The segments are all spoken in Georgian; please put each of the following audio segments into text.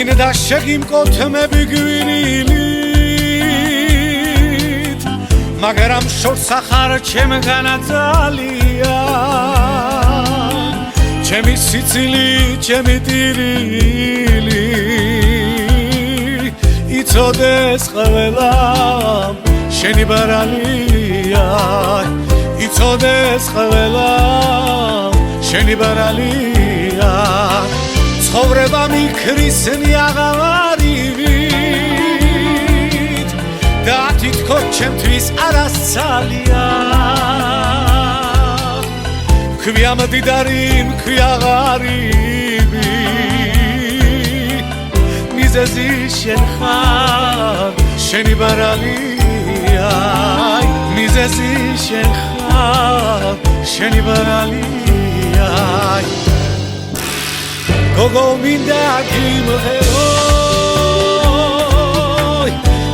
მინდა შეგიმკოთმები გვირილით მაგრამ შორს ახარ ჩემგან ძალიან ჩემი სიცილი ჩემი ტირილი იცოდეს ყველა შენი ბარალია იცოდეს ყველა შენი ბარალია ცხოვრება მიქრისნი აღარივით და თითქოს ჩემთვის არასცალია ქვია მდიდარი ქვია ღარიბი მიზეზი შენ ხარ შენი ბარალია მიზეზი შენ ხარ შენი ბარალია გოგო მინდა გიმღერო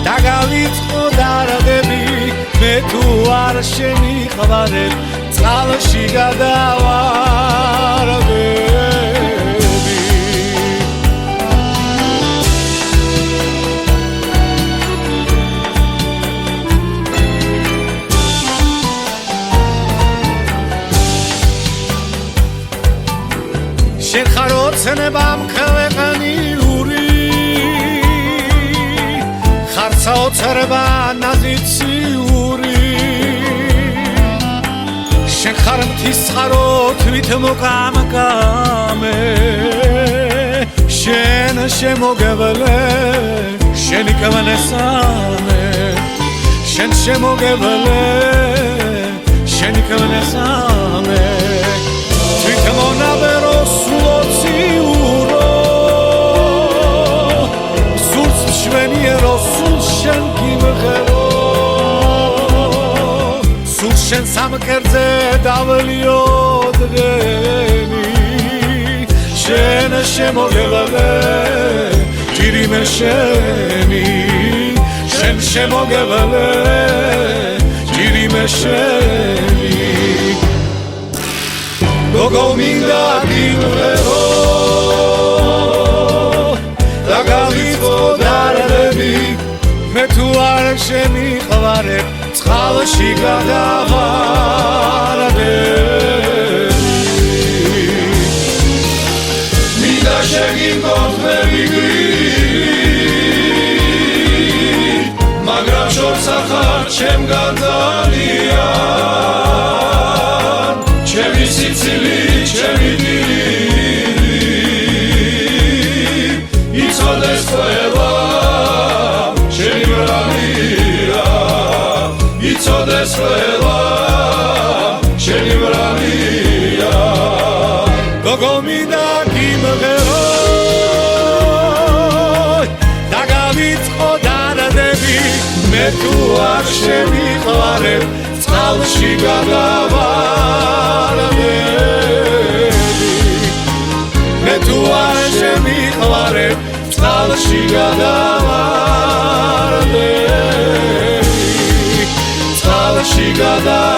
დაგავიწყო დარდები მე თუ არ შემიხვალებ წყალში გადავარდები შენ ხარ ოცნება მქვეყნიური ხარ საოცრება ნაზიციური შენ ხარ მთის წყარო თვით მოკამკამე შენ შემოგევლე შენი კმნესამე შენ შემოგევლე შენი კმნესამე თვით მონაბერო სულოციურო სულს მშვენიერო სულ შენ გიმღერო სულ შენ სამკერდზე დავლიო დღენი შენ შემოგევლე ჯირიმე შენი შენ შემოგევლე ჯირიმე შენი გოგო მინდა გიმღერო დაგავიწყო დარდები მე თუ არ შემიხვალებ წყალში გადავარდები მინდა შეგიმკოთმები გვირილით მაგრამ შორს ახარ ჩემგან ძალიან ჩემი სიცილი ჩემი ტირილი იცოდეს ყველა შენი ბარალია იცოდეს ყველა შენი ბარალია გოგო მინდა გიმღერო დაგავიწყო დარდები მე თუ არ შემიხვალებ წყალში გადავარდები მე თუ არ შემიხვალებ წყალში გადავარდები წყალში გადავარდები